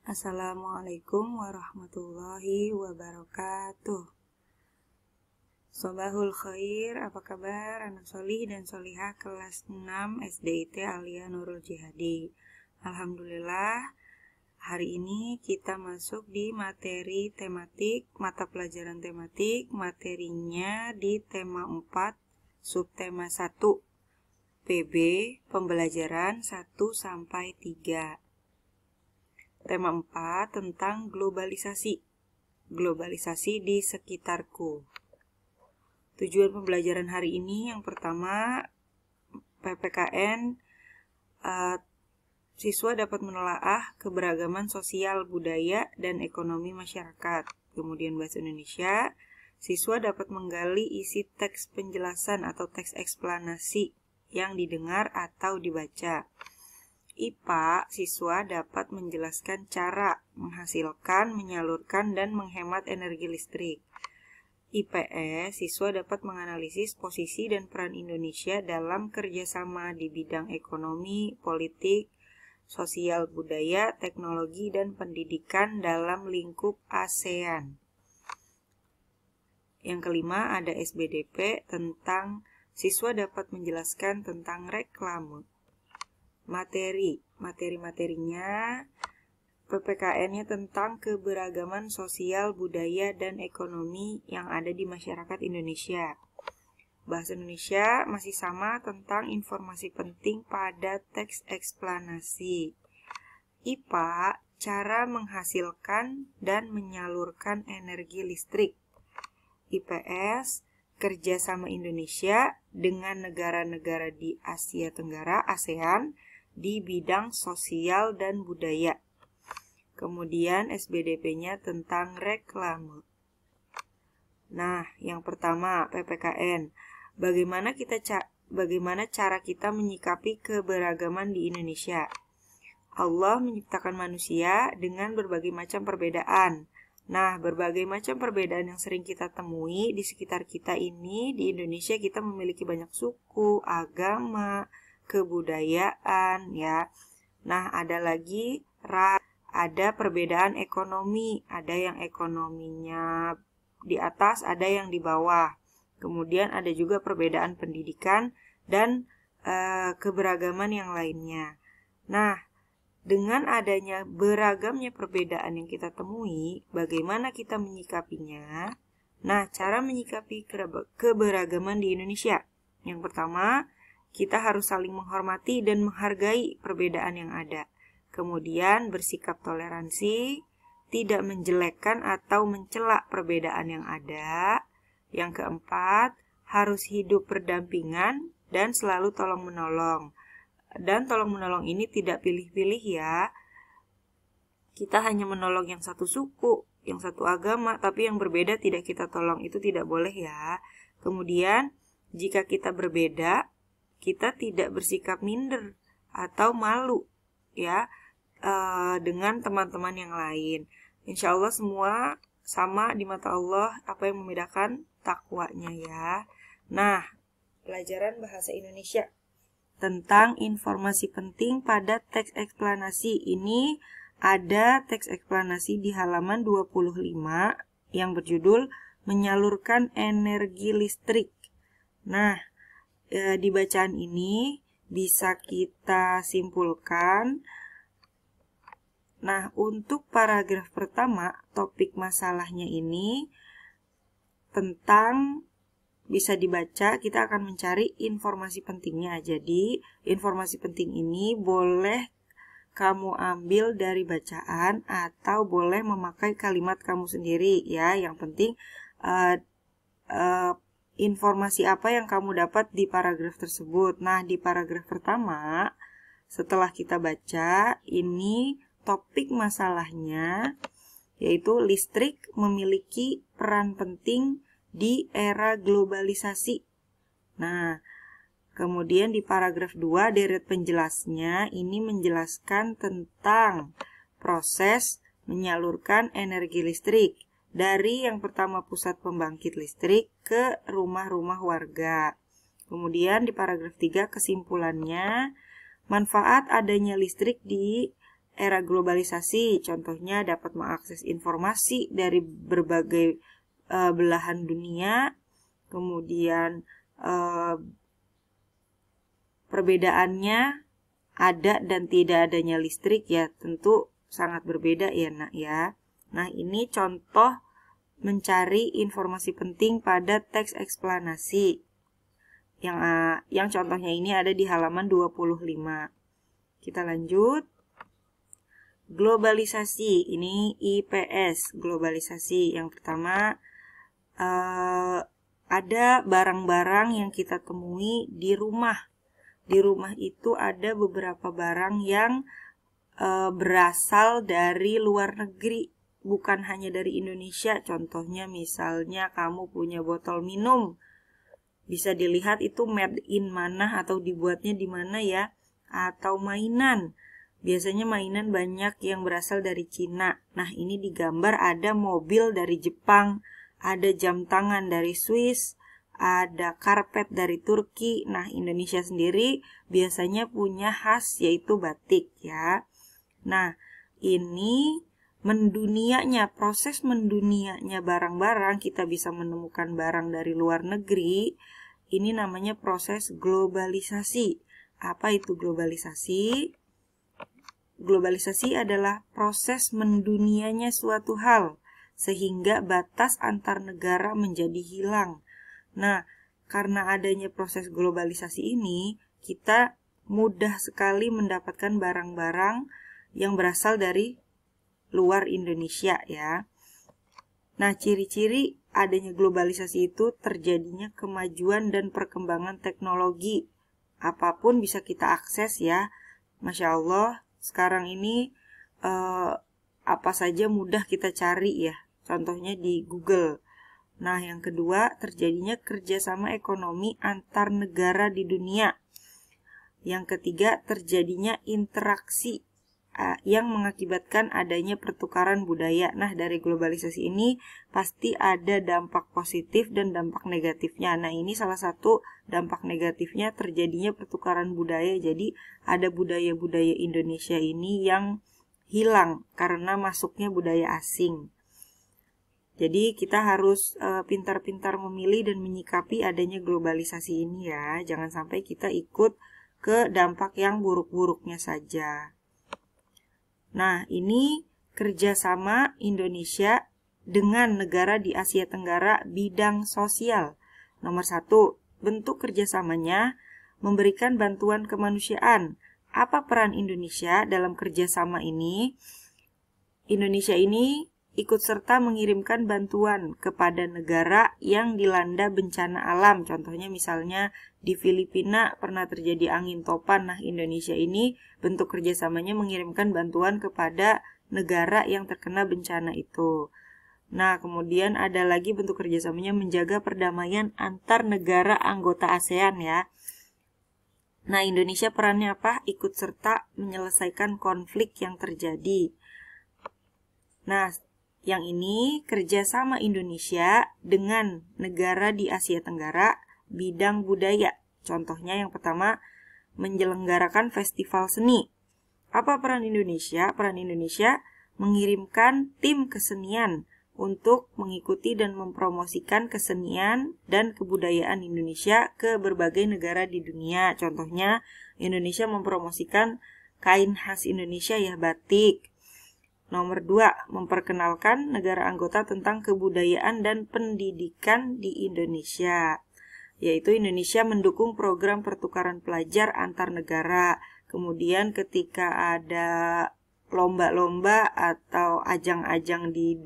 Assalamualaikum warahmatullahi wabarakatuh. Sobahul khair, apa kabar anak solih dan solihah kelas 6 SDIT Alia Nurul Jihadi. Alhamdulillah, hari ini kita masuk di materi tematik, mata pelajaran tematik, materinya di tema 4, subtema 1, PB, pembelajaran 1-3. Tema 4 tentang globalisasi. Globalisasi di sekitarku. Tujuan pembelajaran hari ini yang pertama, PPKN, siswa dapat menelaah keberagaman sosial, budaya, dan ekonomi masyarakat. Kemudian bahasa Indonesia, siswa dapat menggali isi teks penjelasan atau teks eksplanasi yang didengar atau dibaca. IPA, siswa dapat menjelaskan cara menghasilkan, menyalurkan, dan menghemat energi listrik. IPS, siswa dapat menganalisis posisi dan peran Indonesia dalam kerjasama di bidang ekonomi, politik, sosial, budaya, teknologi, dan pendidikan dalam lingkup ASEAN. Yang kelima, ada SBDP tentang siswa dapat menjelaskan tentang reklame. Materi-materinya PPKN-nya tentang keberagaman sosial, budaya, dan ekonomi yang ada di masyarakat Indonesia. Bahasa Indonesia masih sama tentang informasi penting pada teks eksplanasi. IPA, cara menghasilkan dan menyalurkan energi listrik. IPS, kerjasama Indonesia dengan negara-negara di Asia Tenggara, ASEAN, di bidang sosial dan budaya. Kemudian SBDP-nya tentang reklame. Nah, yang pertama PPKN. Bagaimana cara kita menyikapi keberagaman di Indonesia? Allah menciptakan manusia dengan berbagai macam perbedaan. Nah, berbagai macam perbedaan yang sering kita temui di sekitar kita ini, di Indonesia kita memiliki banyak suku, agama, kebudayaan, ya. Nah, ada lagi ada perbedaan ekonomi, ada yang ekonominya di atas, ada yang di bawah. Kemudian ada juga perbedaan pendidikan dan keberagaman yang lainnya. Nah, dengan adanya beragamnya perbedaan yang kita temui, bagaimana kita menyikapinya? Nah, cara menyikapi keberagaman di Indonesia. Yang pertama, kita harus saling menghormati dan menghargai perbedaan yang ada. Kemudian, bersikap toleransi, tidak menjelekkan atau mencela perbedaan yang ada. Yang keempat, harus hidup berdampingan dan selalu tolong-menolong. Dan tolong-menolong ini tidak pilih-pilih ya. Kita hanya menolong yang satu suku, yang satu agama, tapi yang berbeda tidak kita tolong. Itu tidak boleh ya. Kemudian, jika kita berbeda, kita tidak bersikap minder atau malu ya dengan teman-teman yang lain. Insya Allah semua sama di mata Allah, apa yang membedakan takwanya ya. Nah, pelajaran bahasa Indonesia tentang informasi penting pada teks eksplanasi. Ini ada teks eksplanasi di halaman 25 yang berjudul menyalurkan energi listrik. Nah, di bacaan ini bisa kita simpulkan. Nah, untuk paragraf pertama, topik masalahnya ini tentang, bisa dibaca, kita akan mencari informasi pentingnya. Jadi, informasi penting ini boleh kamu ambil dari bacaan atau boleh memakai kalimat kamu sendiri ya. Yang penting informasi apa yang kamu dapat di paragraf tersebut. Nah, di paragraf pertama, setelah kita baca, ini topik masalahnya yaitu listrik memiliki peran penting di era globalisasi. Nah, kemudian di paragraf 2, deret penjelasnya ini menjelaskan tentang proses menyalurkan energi listrik. Dari yang pertama pusat pembangkit listrik ke rumah-rumah warga. Kemudian di paragraf 3 kesimpulannya, manfaat adanya listrik di era globalisasi, contohnya dapat mengakses informasi dari berbagai belahan dunia. Kemudian perbedaannya ada dan tidak adanya listrik ya tentu sangat berbeda ya nak ya. Nah, ini contoh mencari informasi penting pada teks eksplanasi. Yang contohnya ini ada di halaman 25. Kita lanjut. Globalisasi, ini IPS, globalisasi. Yang pertama, ada barang-barang yang kita temui di rumah. Di rumah itu ada beberapa barang yang berasal dari luar negeri, bukan hanya dari Indonesia. Contohnya misalnya kamu punya botol minum, bisa dilihat itu made in mana atau dibuatnya di mana ya. Atau mainan, biasanya mainan banyak yang berasal dari Cina. Nah, ini digambar ada mobil dari Jepang, ada jam tangan dari Swiss, ada karpet dari Turki. Nah, Indonesia sendiri biasanya punya khas yaitu batik ya. Nah, ini proses mendunianya barang-barang, kita bisa menemukan barang dari luar negeri. Ini namanya proses globalisasi. Apa itu globalisasi? Globalisasi adalah proses mendunianya suatu hal, sehingga batas antar negara menjadi hilang. Nah, karena adanya proses globalisasi ini, kita mudah sekali mendapatkan barang-barang yang berasal dari luar Indonesia ya. Nah, ciri-ciri adanya globalisasi itu terjadinya kemajuan dan perkembangan teknologi. Apapun bisa kita akses ya. Masya Allah, sekarang ini apa saja mudah kita cari ya. Contohnya di Google. Nah, yang kedua, terjadinya kerjasama ekonomi antar negara di dunia. Yang ketiga, terjadinya interaksi yang mengakibatkan adanya pertukaran budaya. Nah, dari globalisasi ini pasti ada dampak positif dan dampak negatifnya. Nah, ini salah satu dampak negatifnya, terjadinya pertukaran budaya. Jadi, ada budaya-budaya Indonesia ini yang hilang karena masuknya budaya asing. Jadi, kita harus pintar-pintar memilih dan menyikapi adanya globalisasi ini ya. Jangan sampai kita ikut ke dampak yang buruk-buruknya saja. Nah, ini kerjasama Indonesia dengan negara di Asia Tenggara bidang sosial. Nomor 1, bentuk kerjasamanya memberikan bantuan kemanusiaan. Apa peran Indonesia dalam kerjasama ini? Indonesia ini ikut serta mengirimkan bantuan kepada negara yang dilanda bencana alam. Contohnya misalnya di Filipina pernah terjadi angin topan. Nah, Indonesia ini bentuk kerjasamanya mengirimkan bantuan kepada negara yang terkena bencana itu. Nah, kemudian ada lagi bentuk kerjasamanya menjaga perdamaian antar negara anggota ASEAN ya. Nah, Indonesia perannya apa? Ikut serta menyelesaikan konflik yang terjadi. Nah, yang ini kerjasama Indonesia dengan negara di Asia Tenggara bidang budaya. Contohnya yang pertama, menyelenggarakan festival seni. Apa peran Indonesia? Peran Indonesia mengirimkan tim kesenian untuk mengikuti dan mempromosikan kesenian dan kebudayaan Indonesia ke berbagai negara di dunia. Contohnya, Indonesia mempromosikan kain khas Indonesia ya, batik. Nomor 2, memperkenalkan negara anggota tentang kebudayaan dan pendidikan di Indonesia. Yaitu Indonesia mendukung program pertukaran pelajar antar negara. Kemudian ketika ada lomba-lomba atau ajang-ajang di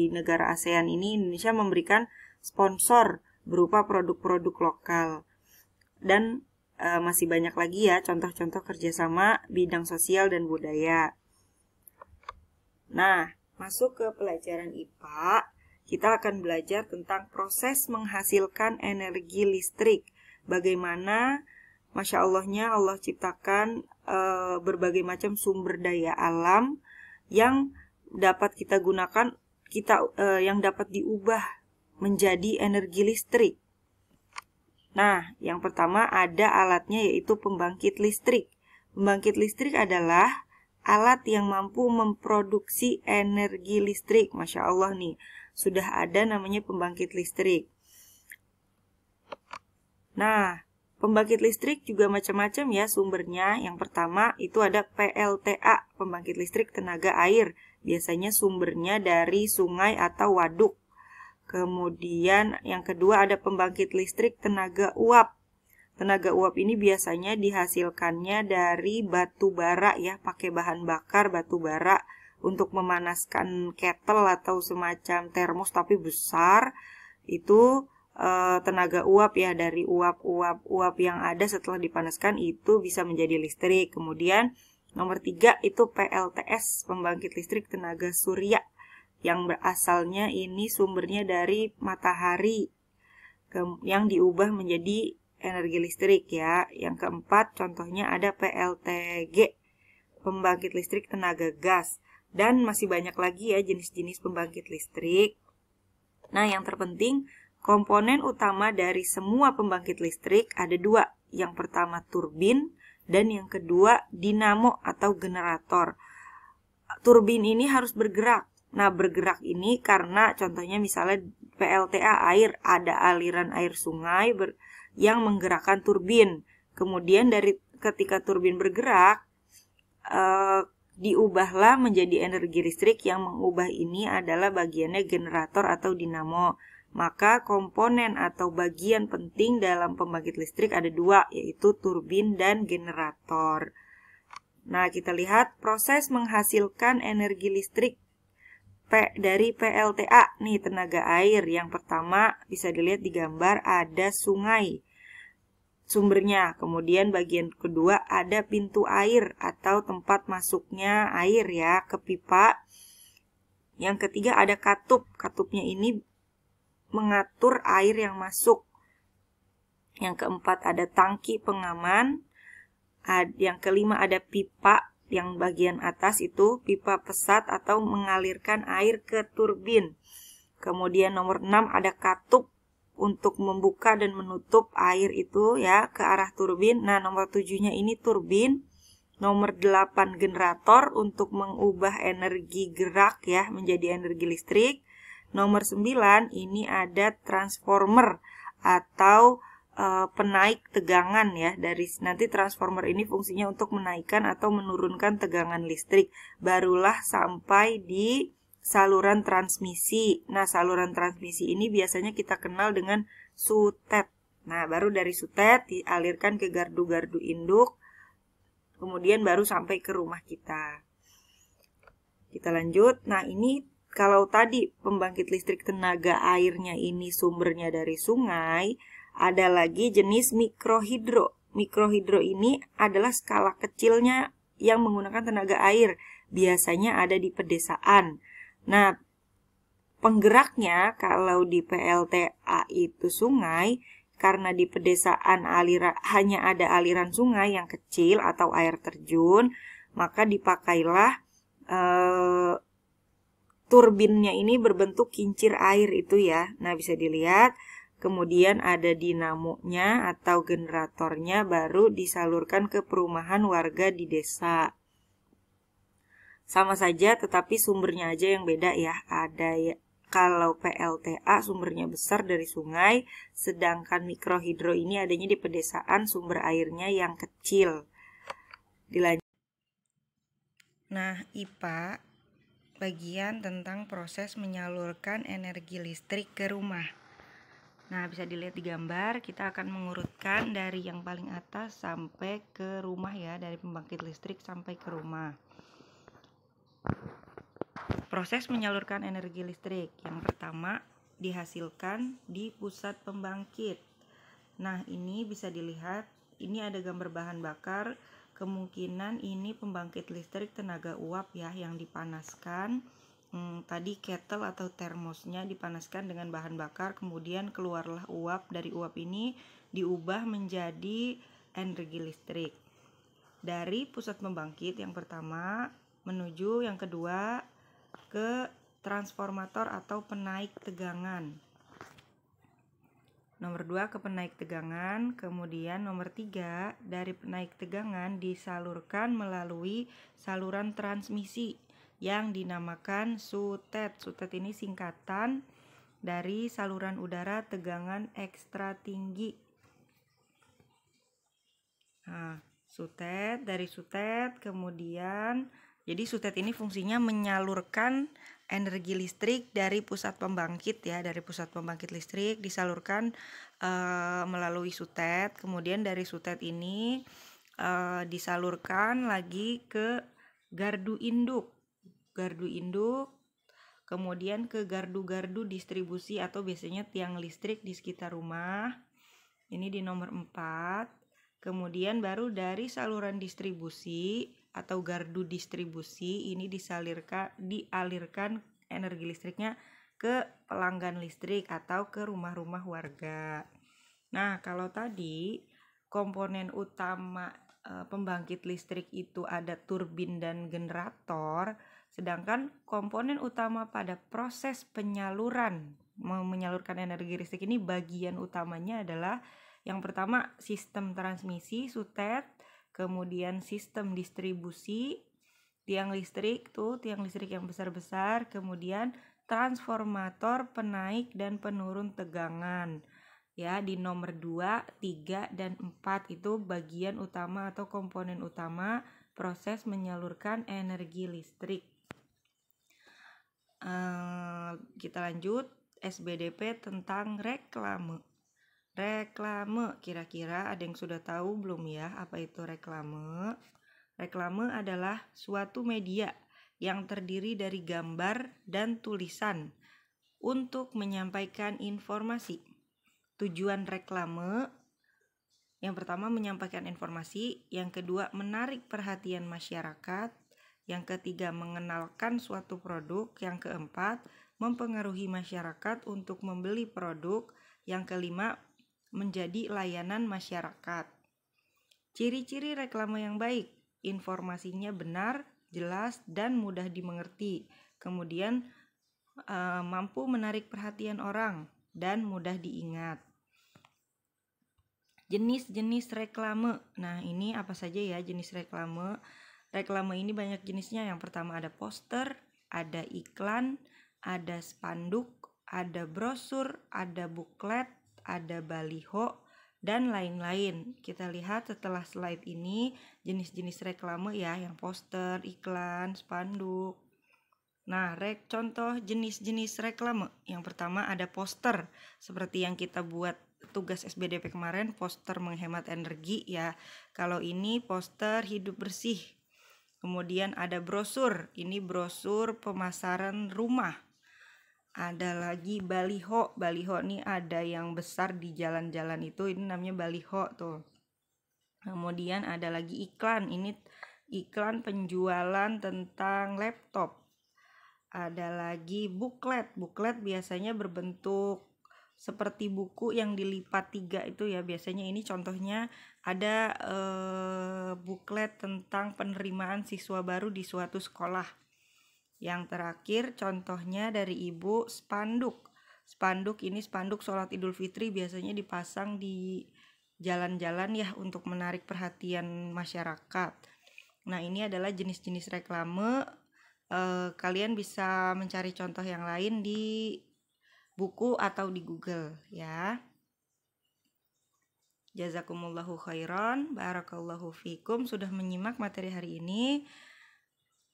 negara ASEAN ini, Indonesia memberikan sponsor berupa produk-produk lokal. Dan masih banyak lagi ya contoh-contoh kerjasama bidang sosial dan budaya. Nah, masuk ke pelajaran IPA, kita akan belajar tentang proses menghasilkan energi listrik. Bagaimana, Masya Allahnya, Allah ciptakan berbagai macam sumber daya alam yang dapat kita gunakan, yang dapat diubah menjadi energi listrik. Nah, yang pertama ada alatnya yaitu pembangkit listrik. Pembangkit listrik adalah alat yang mampu memproduksi energi listrik. Masya Allah nih, sudah ada namanya pembangkit listrik. Nah, pembangkit listrik juga macam-macam ya sumbernya. Yang pertama itu ada PLTA, pembangkit listrik tenaga air. Biasanya sumbernya dari sungai atau waduk. Kemudian yang kedua ada pembangkit listrik tenaga uap. Tenaga uap ini biasanya dihasilkannya dari batu bara ya, pakai bahan bakar batu bara untuk memanaskan kettle atau semacam termos tapi besar. Itu tenaga uap ya, dari uap yang ada setelah dipanaskan itu bisa menjadi listrik. Kemudian nomor 3 itu PLTS, pembangkit listrik tenaga surya, yang berasalnya ini sumbernya dari matahari yang diubah menjadi energi listrik ya. Yang keempat contohnya ada PLTG, pembangkit listrik tenaga gas. Dan masih banyak lagi ya jenis-jenis pembangkit listrik. Nah, yang terpenting komponen utama dari semua pembangkit listrik ada 2. Yang pertama turbin dan yang kedua dinamo atau generator. Turbin ini harus bergerak. Nah, bergerak ini karena contohnya misalnya PLTA air, ada aliran air sungai yang menggerakkan turbin. Kemudian dari ketika turbin bergerak, diubahlah menjadi energi listrik. Yang mengubah ini adalah bagiannya generator atau dinamo. Maka komponen atau bagian penting dalam pembangkit listrik ada 2, yaitu turbin dan generator. Nah, kita lihat proses menghasilkan energi listrik dari PLTA nih, tenaga air. Yang pertama bisa dilihat di gambar ada sungai sumbernya. Kemudian bagian kedua ada pintu air atau tempat masuknya air ya ke pipa. Yang ketiga ada katup. Katupnya ini mengatur air yang masuk. Yang keempat ada tangki pengaman. Yang kelima ada pipa, yang bagian atas itu pipa pesat atau mengalirkan air ke turbin. Kemudian nomor 6 ada katup untuk membuka dan menutup air itu ya ke arah turbin. Nah, nomor 7-nya ini turbin. Nomor 8 generator untuk mengubah energi gerak ya menjadi energi listrik. Nomor 9 ini ada transformer atau penaik tegangan ya. Dari nanti transformer ini fungsinya untuk menaikkan atau menurunkan tegangan listrik. Barulah sampai di saluran transmisi. Nah, saluran transmisi ini biasanya kita kenal dengan sutet. Nah, baru dari sutet dialirkan ke gardu-gardu induk. Kemudian baru sampai ke rumah kita. Kita lanjut. Nah, ini kalau tadi pembangkit listrik tenaga airnya ini sumbernya dari sungai, ada lagi jenis mikrohidro. Mikrohidro ini adalah skala kecilnya yang menggunakan tenaga air. Biasanya ada di pedesaan. Nah, penggeraknya kalau di PLTA itu sungai, karena di pedesaan hanya ada aliran sungai yang kecil atau air terjun, maka dipakailah turbinnya ini berbentuk kincir air itu ya. Nah, bisa dilihat. Kemudian ada dinamonya atau generatornya, baru disalurkan ke perumahan warga di desa. Sama saja, tetapi sumbernya aja yang beda ya. Ada ya, kalau PLTA sumbernya besar dari sungai, sedangkan mikrohidro ini adanya di pedesaan, sumber airnya yang kecil. Dilanjut. Nah, IPA bagian tentang proses menyalurkan energi listrik ke rumah. Nah, bisa dilihat di gambar, kita akan mengurutkan dari yang paling atas sampai ke rumah ya, dari pembangkit listrik sampai ke rumah. Proses menyalurkan energi listrik. Yang pertama, dihasilkan di pusat pembangkit. Nah, ini bisa dilihat, ini ada gambar bahan bakar. Kemungkinan ini pembangkit listrik tenaga uap ya, yang dipanaskan. Tadi kettle atau termosnya dipanaskan dengan bahan bakar, kemudian keluarlah uap. Dari uap ini diubah menjadi energi listrik. Dari pusat pembangkit yang pertama menuju yang kedua ke transformator atau penaik tegangan. Nomor 2 ke penaik tegangan. Kemudian nomor 3 dari penaik tegangan disalurkan melalui saluran transmisi yang dinamakan sutet. Sutet ini singkatan dari saluran udara tegangan ekstra tinggi. Nah, sutet, dari sutet kemudian jadi sutet ini fungsinya menyalurkan energi listrik dari pusat pembangkit ya, dari pusat pembangkit listrik disalurkan melalui sutet. Kemudian dari sutet ini disalurkan lagi ke gardu induk. Gardu induk, kemudian ke gardu-gardu distribusi atau biasanya tiang listrik di sekitar rumah. Ini di nomor 4. Kemudian baru dari saluran distribusi atau gardu distribusi ini dialirkan energi listriknya ke pelanggan listrik atau ke rumah-rumah warga. Nah, kalau tadi komponen utama pembangkit listrik itu ada turbin dan generator, sedangkan komponen utama pada proses menyalurkan energi listrik ini bagian utamanya adalah yang pertama sistem transmisi sutet, kemudian sistem distribusi tiang listrik yang besar-besar, kemudian transformator penaik dan penurun tegangan. Ya, di nomor 2, 3 dan 4 itu bagian utama atau komponen utama proses menyalurkan energi listrik. Kita lanjut SBDP tentang reklame. Reklame, kira-kira ada yang sudah tahu belum ya apa itu reklame? Reklame adalah suatu media yang terdiri dari gambar dan tulisan untuk menyampaikan informasi. Tujuan reklame yang pertama menyampaikan informasi, yang kedua menarik perhatian masyarakat, yang ketiga mengenalkan suatu produk, yang keempat mempengaruhi masyarakat untuk membeli produk, yang kelima menjadi layanan masyarakat. Ciri-ciri reklame yang baik, informasinya benar, jelas, dan mudah dimengerti. Kemudian mampu menarik perhatian orang dan mudah diingat. Jenis-jenis reklame. Nah, ini apa saja ya jenis reklame? Reklame ini banyak jenisnya. Yang pertama ada poster, ada iklan, ada spanduk, ada brosur, ada buklet, ada baliho, dan lain-lain. Kita lihat setelah slide ini jenis-jenis reklame ya, yang poster, iklan, spanduk. Nah, contoh jenis-jenis reklame. Yang pertama ada poster, seperti yang kita buat tugas SBDP kemarin, poster menghemat energi ya. Kalau ini poster hidup bersih. Kemudian ada brosur, ini brosur pemasaran rumah. Ada lagi baliho, baliho ini ada yang besar di jalan-jalan itu, ini namanya baliho tuh. Kemudian ada lagi iklan, ini iklan penjualan tentang laptop. Ada lagi buklet, buklet biasanya berbentuk seperti buku yang dilipat 3 itu ya, biasanya ini contohnya ada buklet tentang penerimaan siswa baru di suatu sekolah. Yang terakhir contohnya dari ibu spanduk. Spanduk ini spanduk sholat Idul Fitri biasanya dipasang di jalan-jalan ya untuk menarik perhatian masyarakat. Nah, ini adalah jenis-jenis reklame. Kalian bisa mencari contoh yang lain di buku atau di Google ya. Jazakumullahu khairan, barakallahu fikum sudah menyimak materi hari ini.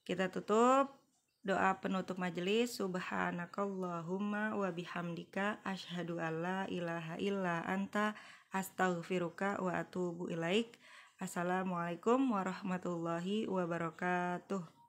Kita tutup doa penutup majelis. Subhanakallahumma wa bihamdika asyhadu alla ilaha illa anta astaghfiruka wa atubu ilaik. Assalamualaikum warahmatullahi wabarakatuh.